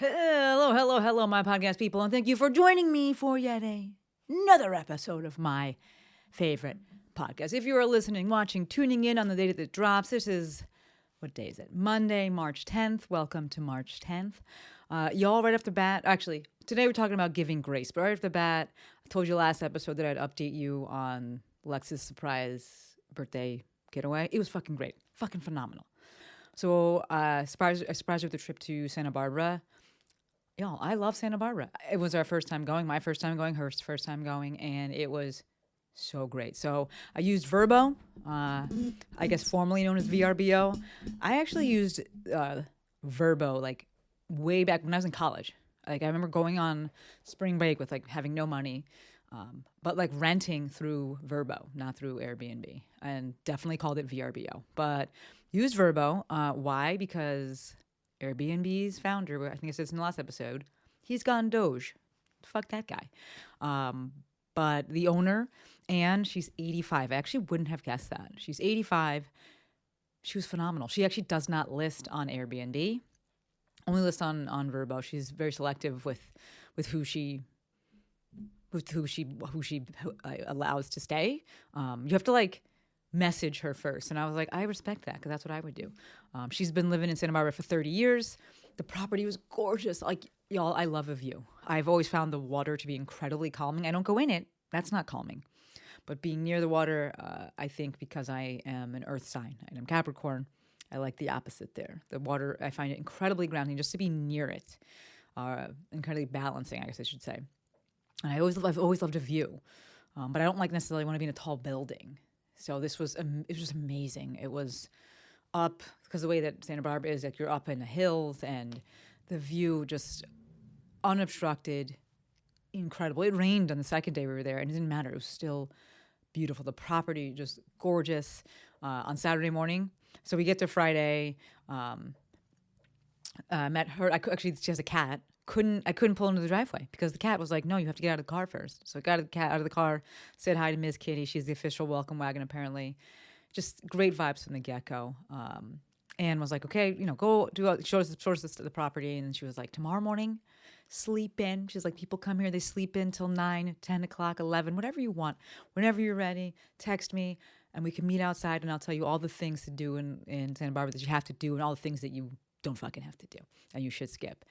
Hello, my podcast people, and thank you for joining me for yet another episode of my favorite podcast. If you are listening, watching, tuning in on the day that it drops, this is, what day is it? Monday, March 10th. Welcome to March 10th. Y'all, right off the bat, actually, today we're talking about giving grace, but right off the bat, I told you last episode that I'd update you on Lex's surprise birthday getaway. It was fucking great. Fucking phenomenal. So I surprised her with a trip to Santa Barbara. Y'all, I love Santa Barbara. It was our first time going, my first time going, her first time going, and it was so great. So I used Vrbo, I guess formerly known as VRBO. I actually used Vrbo like way back when I was in college. Like I remember going on spring break with like having no money, but like renting through Vrbo, not through Airbnb, and definitely called it VRBO. But used Vrbo. Why? Because Airbnb's founder, I think I said this in the last episode, he's gone Doge. Fuck that guy. But the owner, and she's 85. I actually wouldn't have guessed that. She's 85. She was phenomenal. She actually does not list on Airbnb. Only lists on Vrbo. She's very selective with who she allows to stay. You have to like message her first. And I was like, I respect that because that's what I would do. She's been living in Santa Barbara for 30 years. The property was gorgeous. Like, y'all, I love a view. I've always found the water to be incredibly calming. I don't go in it. That's not calming. But being near the water, I think because I am an earth sign and I'm Capricorn, I like the opposite there. The water, I find it incredibly grounding just to be near it. Incredibly balancing, I guess I should say. And I've always loved a view. But I don't like necessarily want to be in a tall building. So it was just amazing. It was up, because the way that Santa Barbara is, like you're up in the hills and the view just unobstructed, incredible. It rained on the second day we were there and it didn't matter. It was still beautiful. The property just gorgeous on Saturday morning. So we get to Friday, met her. Actually, she has a cat. I couldn't pull into the driveway because the cat was like, no, you have to get out of the car first. So I got the cat out of the car, said hi to Ms. Kitty. She's the official welcome wagon, apparently. Just great vibes from the get-go. And was like, okay, go do show us the property. And she was like, tomorrow morning, sleep in. She's like, people come here, they sleep in till 9, 10 o'clock, 11, whatever you want. Whenever you're ready, text me and we can meet outside and I'll tell you all the things to do in Santa Barbara that you have to do and all the things that you don't fucking have to do and you should skip.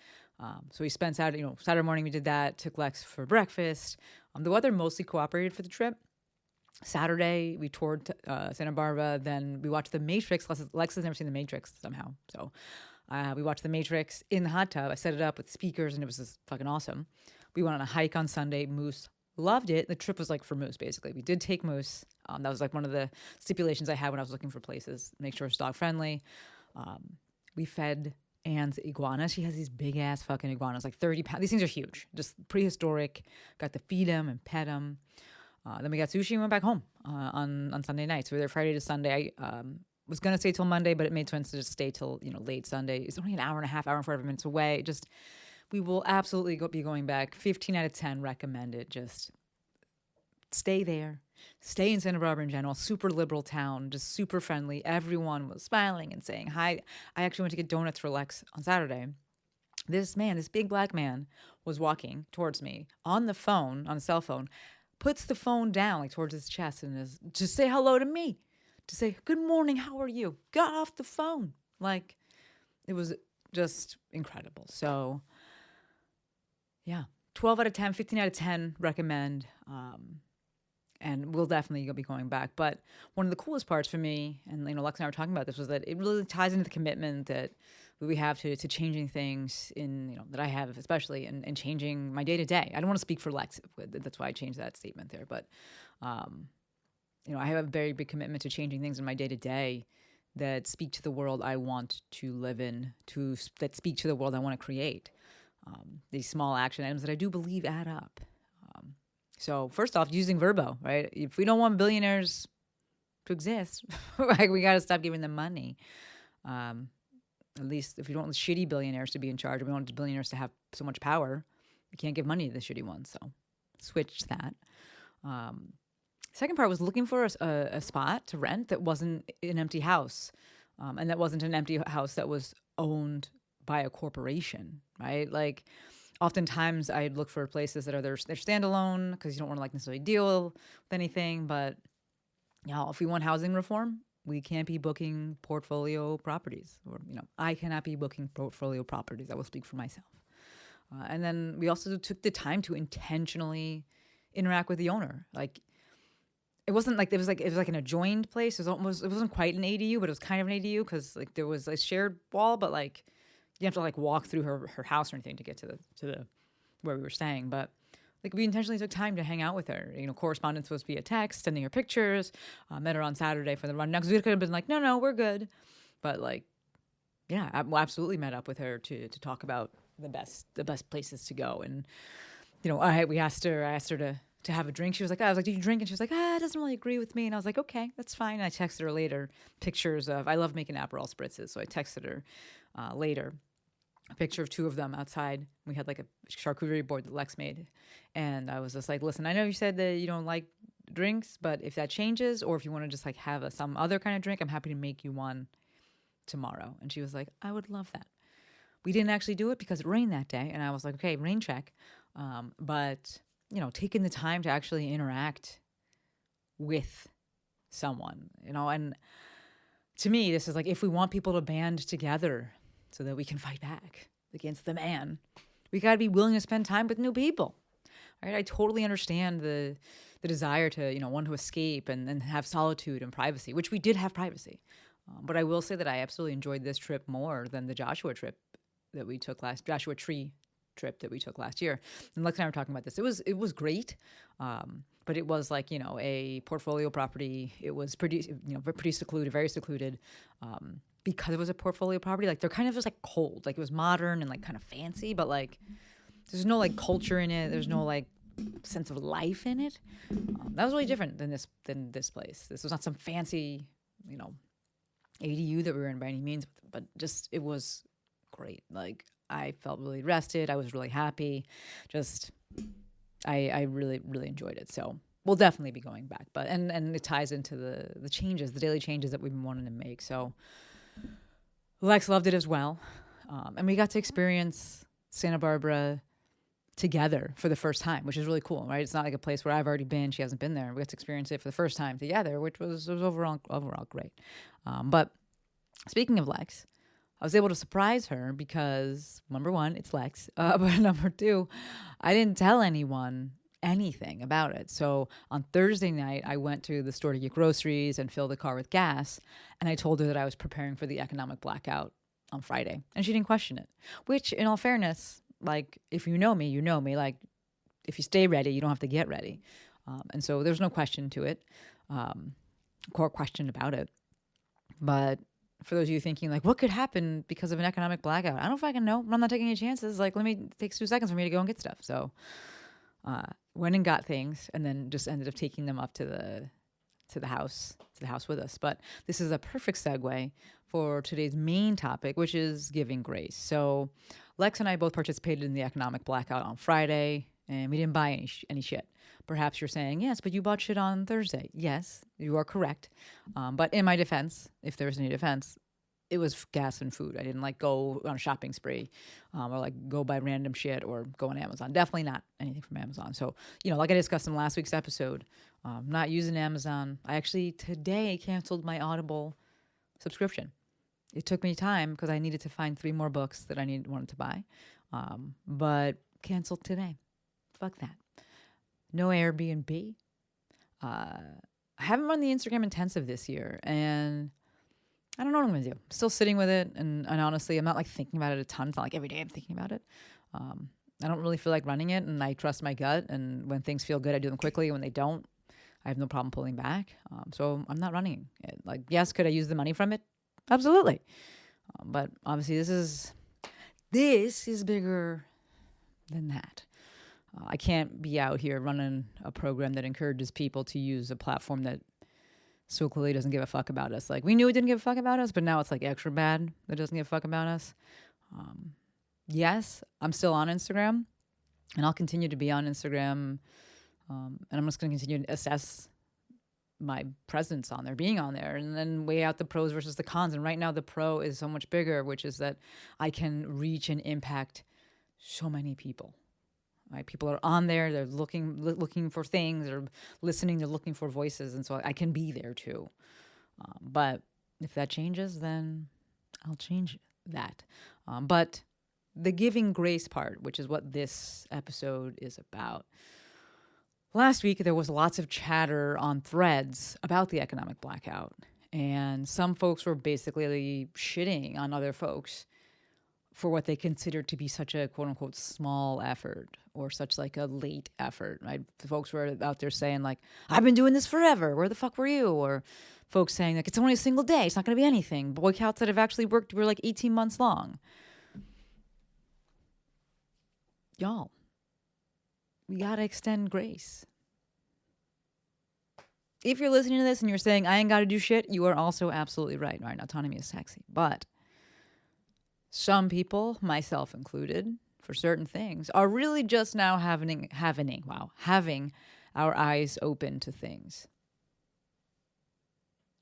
So we spent Saturday morning we did that, took Lex for breakfast. The weather mostly cooperated for the trip. Saturday we toured Santa Barbara, then we watched The Matrix. Lex has never seen The Matrix somehow. So we watched The Matrix in the hot tub. I set it up with speakers and it was just fucking awesome. We went on a hike on Sunday. Moose loved it. The trip was like for Moose, basically. We did take Moose. That was like one of the stipulations I had when I was looking for places, make sure it's dog friendly. We fed Anne's iguana. She has these big ass fucking iguanas, like 30 pounds. These things are huge, just prehistoric. Got to feed them and pet them. Then we got sushi and went back home on Sunday nights. We were there Friday to Sunday. I was going to stay till Monday, but it made sense to just stay till, late Sunday. It's only an hour and a half, hour and 45 minutes away. We will absolutely be going back. 15 out of 10 recommended. Just stay there. Stay in Santa Barbara in general. Super liberal town, just super friendly. Everyone was smiling and saying hi. I actually went to get donuts for Lex on Saturday. This big black man, was walking towards me on a cell phone, puts the phone down like towards his chest and is just say hello to me, to say, good morning, how are you? Got off the phone. Like, it was just incredible. So, yeah, 12 out of 10, 15 out of 10 recommend. And we'll definitely be going back. But one of the coolest parts for me, and Lex and I were talking about this, was that it really ties into the commitment that we have to changing things that I have, especially in changing my day to day. I don't want to speak for Lex. That's why I changed that statement there. But I have a very big commitment to changing things in my day to day that speak to the world I want to live in, that speak to the world I want to create. These small action items that I do believe add up. So first off, using Vrbo, right? If we don't want billionaires to exist, like we got to stop giving them money. At least if we don't want shitty billionaires to be in charge, if we want billionaires to have so much power, we can't give money to the shitty ones. So switch that. Second part was looking for a spot to rent that wasn't an empty house. And that wasn't an empty house that was owned by a corporation, right? Like oftentimes I'd look for places that are they're standalone because you don't want to like necessarily deal with anything. But if we want housing reform, we can't be booking portfolio properties, or I cannot be booking portfolio properties. I will speak for myself. And then we also took the time to intentionally interact with the owner. Like it wasn't like it was like an adjoined place. It wasn't quite an ADU, but it was kind of an ADU because like there was a shared wall, but like you have to like walk through her house or anything to get to the where we were staying. But like we intentionally took time to hang out with her. Correspondence was via text, sending her pictures. Met her on Saturday for the rundown because we could have been like, no, we're good. But like, yeah, I absolutely met up with her to talk about the best places to go. And I asked her to have a drink. She was like, I was like, do you drink? And she was like, it doesn't really agree with me. And I was like, okay, that's fine. And I texted her later pictures of, I love making Aperol spritzes. So I texted her later a picture of two of them outside. We had like a charcuterie board that Lex made. And I was just like, listen, I know you said that you don't like drinks, but if that changes, or if you want to just like have some other kind of drink, I'm happy to make you one tomorrow. And she was like, I would love that. We didn't actually do it because it rained that day. And I was like, okay, rain check. But taking the time to actually interact with someone, and to me, this is like, if we want people to band together so that we can fight back against the man, we got to be willing to spend time with new people. Right? I totally understand the desire to, want to escape and have solitude and privacy, which we did have privacy. But I will say that I absolutely enjoyed this trip more than the Joshua trip that we took Joshua Tree trip that we took last year. And Lex and I were talking about this. It was great. But it was like, a portfolio property. It was pretty secluded, very secluded. Because it was a portfolio property, like they're kind of just like cold. Like it was modern and like kind of fancy, but like there's no like culture in it. There's no like sense of life in it. That was really different than this place. This was not some fancy, ADU that we were in by any means, but just it was great. Like I felt really rested. I was really happy. Just I really, really enjoyed it. So we'll definitely be going back. But and it ties into the changes, the daily changes that we've been wanting to make. So Lex loved it as well. And we got to experience Santa Barbara together for the first time, which is really cool, right? It's not like a place where I've already been. She hasn't been there. We got to experience it for the first time together, which was overall great. But speaking of Lex, I was able to surprise her because, number one, it's Lex. But number two, I didn't tell anyone anything about it. So on Thursday night, I went to the store to get groceries and fill the car with gas. And I told her that I was preparing for the economic blackout on Friday. And she didn't question it, which in all fairness, like if you know me, you know me. Like if you stay ready, you don't have to get ready. And so there's no question to it, core question about it. But for those of you thinking like, what could happen because of an economic blackout? I don't fucking know. I'm not taking any chances. Like, it takes 2 seconds for me to go and get stuff. So went and got things and then just ended up taking them up to the house with us. But this is a perfect segue for today's main topic, which is giving grace. So Lex and I both participated in the economic blackout on Friday, and we didn't buy any shit. Perhaps you're saying, yes, but you bought shit on Thursday. Yes, you are correct. But in my defense, if there's any defense, it was gas and food. I didn't like go on a shopping spree or like go buy random shit or go on Amazon. Definitely not anything from Amazon. So, like I discussed in last week's episode, not using Amazon. I actually today canceled my Audible subscription. It took me time because I needed to find 3 more books that I wanted to buy, but canceled today. Fuck that. No Airbnb. I haven't run the Instagram intensive this year, and I don't know what I'm going to do. I'm still sitting with it, and honestly, I'm not like thinking about it a ton. It's not like every day I'm thinking about it. I don't really feel like running it, and I trust my gut, and when things feel good, I do them quickly. When they don't, I have no problem pulling back. So I'm not running it. Like, yes, could I use the money from it? Absolutely. But obviously, this is bigger than that. I can't be out here running a program that encourages people to use a platform that so clearly doesn't give a fuck about us. Like, we knew it didn't give a fuck about us, but now it's like extra bad that it doesn't give a fuck about us. Yes, I'm still on Instagram, and I'll continue to be on Instagram, and I'm just going to continue to assess my presence on there, being on there, and then weigh out the pros versus the cons. And right now the pro is so much bigger, which is that I can reach and impact so many people. Right? People are on there, they're looking for things, they're listening, they're looking for voices, and so I can be there too. But if that changes, then I'll change that. But the giving grace part, which is what this episode is about. Last week, there was lots of chatter on threads about the economic blackout. And some folks were basically shitting on other folks for what they considered to be such a quote unquote small effort or such like a late effort. Right? Folks were out there saying like, I've been doing this forever. Where the fuck were you? Or folks saying like, it's only a single day. It's not going to be anything. Boycotts that have actually worked were like 18 months long. Y'all, we got to extend grace. If you're listening to this and you're saying, I ain't got to do shit, you are also absolutely right. Right? Autonomy is sexy. But some people, myself included, for certain things, are really just now having our eyes open to things.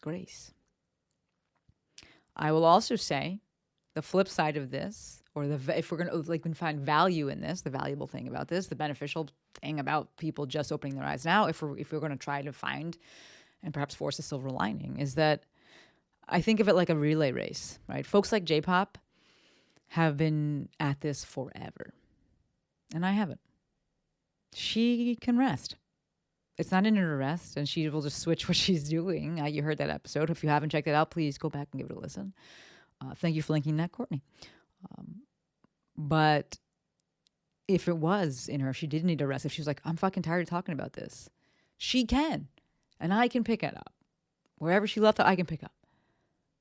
Grace. I will also say the flip side of this, or if we're going to find value in this, the valuable thing about this, the beneficial thing about people just opening their eyes now, if we're going to try to find and perhaps force a silver lining, is that I think of it like a relay race, right? Folks like J-pop have been at this forever, and I haven't. She can rest. It's not in her to rest, and she will just switch what she's doing. You heard that episode. If you haven't checked it out, please go back and give it a listen. Thank you for linking that, Courtney. But if it was in her, if she did need a rest, if she was like, I'm fucking tired of talking about this, she can. And I can pick it up. Wherever she left it, I can pick up.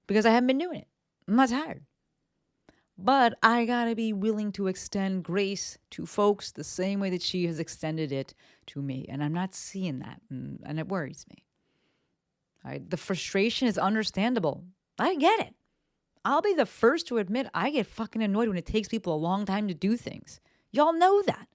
Because I haven't been doing it. I'm not tired. But I gotta be willing to extend grace to folks the same way that she has extended it to me. And I'm not seeing that. And it worries me. Right? The frustration is understandable. I get it. I'll be the first to admit I get fucking annoyed when it takes people a long time to do things. Y'all know that.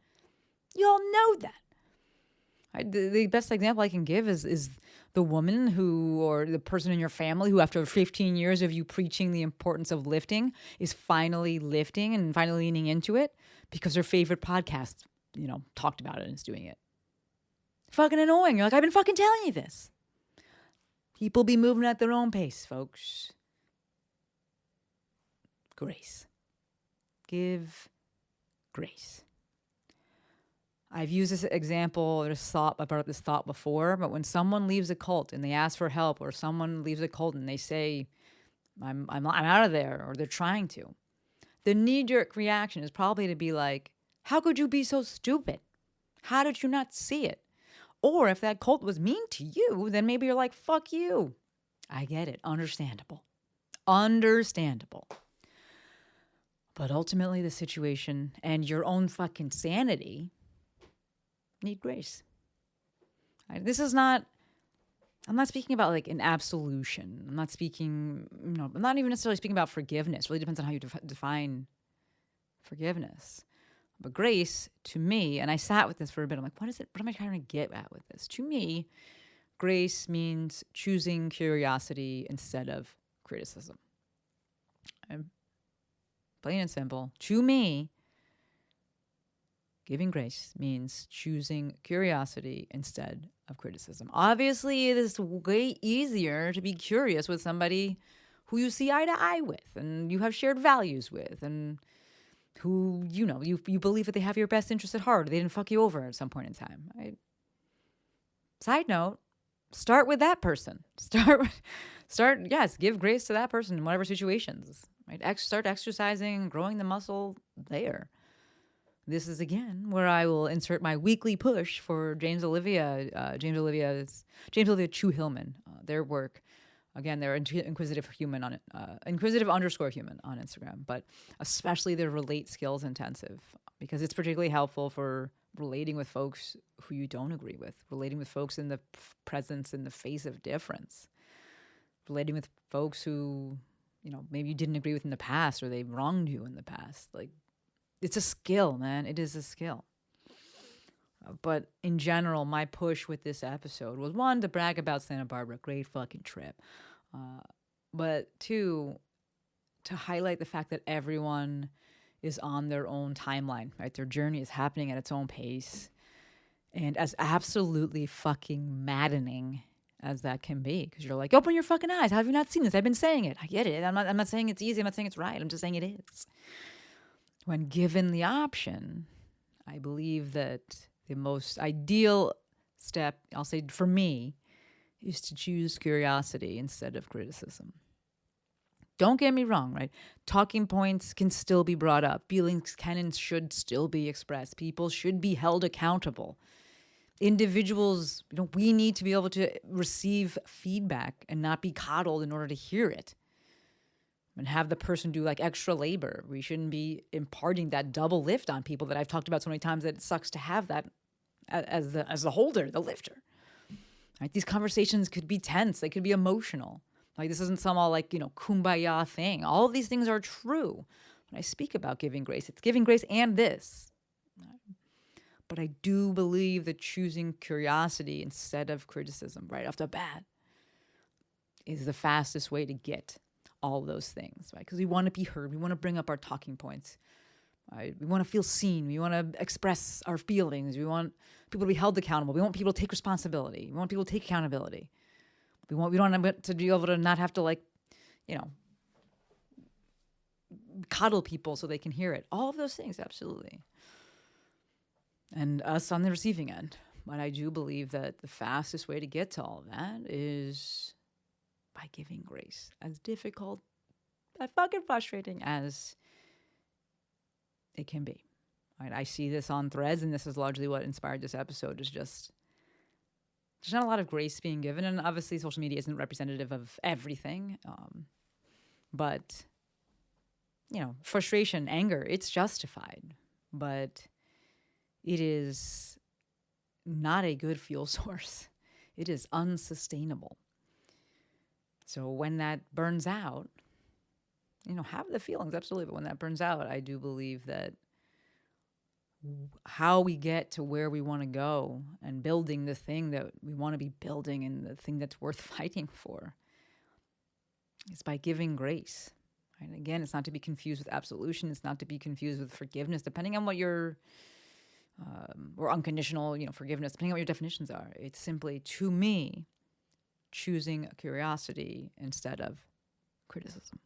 The best example I can give is the woman who, or the person in your family who, after 15 years of you preaching the importance of lifting, is finally lifting and finally leaning into it because her favorite podcast, talked about it and is doing it. Fucking annoying. You're like, I've been fucking telling you this. People be moving at their own pace, folks. Grace. Give grace. I've used this example or this thought before, but when someone leaves a cult and they ask for help, or someone leaves a cult and they say, I'm out of there, or they're trying to, the knee-jerk reaction is probably to be like, how could you be so stupid? How did you not see it? Or if that cult was mean to you, then maybe you're like, fuck you. I get it. Understandable. But ultimately, the situation and your own fucking sanity need grace. Right? I'm not speaking about like an absolution. I'm not even necessarily speaking about forgiveness. It really depends on how you define forgiveness. But grace, to me, and I sat with this for a bit, I'm like, what is it? What am I trying to get at with this? To me, grace means choosing curiosity instead of criticism. Plain and simple. To me, giving grace means choosing curiosity instead of criticism. Obviously, it is way easier to be curious with somebody who you see eye to eye with and you have shared values with and who, you believe that they have your best interest at heart. They didn't fuck you over at some point in time. Right? Side note, start with that person. Give grace to that person in whatever situations. Right? Start exercising, growing the muscle there. This is, again, where I will insert my weekly push for James Olivia Chu Hillman, their work. Again, they're inquisitive human on it, inquisitive_human on Instagram, but especially their relate skills intensive, because it's particularly helpful for relating with folks who you don't agree with, relating with folks in the presence, in the face of difference, relating with folks who, maybe you didn't agree with in the past or they wronged you in the past. Like, it's a skill, man. It is a skill. But in general, my push with this episode was, one, to brag about Santa Barbara, great fucking trip. But two, to highlight the fact that everyone is on their own timeline, right? Their journey is happening at its own pace. And as absolutely fucking maddening as that can be, because you're like, open your fucking eyes. How have you not seen this? I've been saying it. I get it. I'm not saying it's easy. I'm not saying it's right. I'm just saying it is. When given the option, I believe that the most ideal step, I'll say for me, is to choose curiosity instead of criticism. Don't get me wrong, right? Talking points can still be brought up. Feelings can and should still be expressed. People should be held accountable. Individuals, we need to be able to receive feedback and not be coddled in order to hear it. And have the person do like extra labor. We shouldn't be imparting that double lift on people that I've talked about so many times that it sucks to have that as the holder, the lifter. Right? These conversations could be tense. They could be emotional. Like this isn't some all like, kumbaya thing. All of these things are true. When I speak about giving grace, it's giving grace and this. But I do believe that choosing curiosity instead of criticism right off the bat is the fastest way to get all of those things, right? Because we want to be heard. We want to bring up our talking points. Right? We want to feel seen. We want to express our feelings. We want people to be held accountable. We want people to take responsibility. We want people to take accountability. We don't want to be able to not have to coddle people so they can hear it. All of those things, absolutely. And us on the receiving end. But I do believe that the fastest way to get to all of that is by giving grace. As difficult, as fucking frustrating as it can be. Right? I see this on Threads, and this is largely what inspired this episode, is just there's not a lot of grace being given. And obviously social media isn't representative of everything. But, frustration, anger, it's justified. But it is not a good fuel source. It is unsustainable. So when that burns out, have the feelings, absolutely. But when that burns out, I do believe that how we get to where we want to go and building the thing that we want to be building and the thing that's worth fighting for is by giving grace. Right? Again, it's not to be confused with absolution. It's not to be confused with forgiveness, depending on what your or unconditional, forgiveness, depending on what your definitions are. It's simply, to me, choosing curiosity instead of criticism.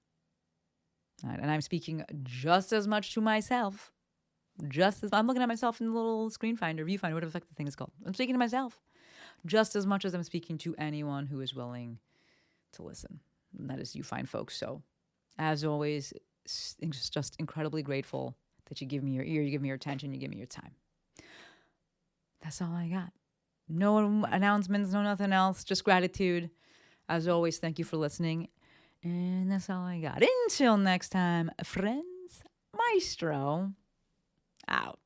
Right? And I'm speaking just as much to myself, I'm looking at myself in the little screen finder, viewfinder, whatever the fuck the thing is called. I'm speaking to myself just as much as I'm speaking to anyone who is willing to listen. And that is you fine folks. So as always, just incredibly grateful that you give me your ear, you give me your attention, you give me your time. That's all I got. No announcements, no nothing else, just gratitude. As always, thank you for listening. And that's all I got. Until next time, friends, Maestro out.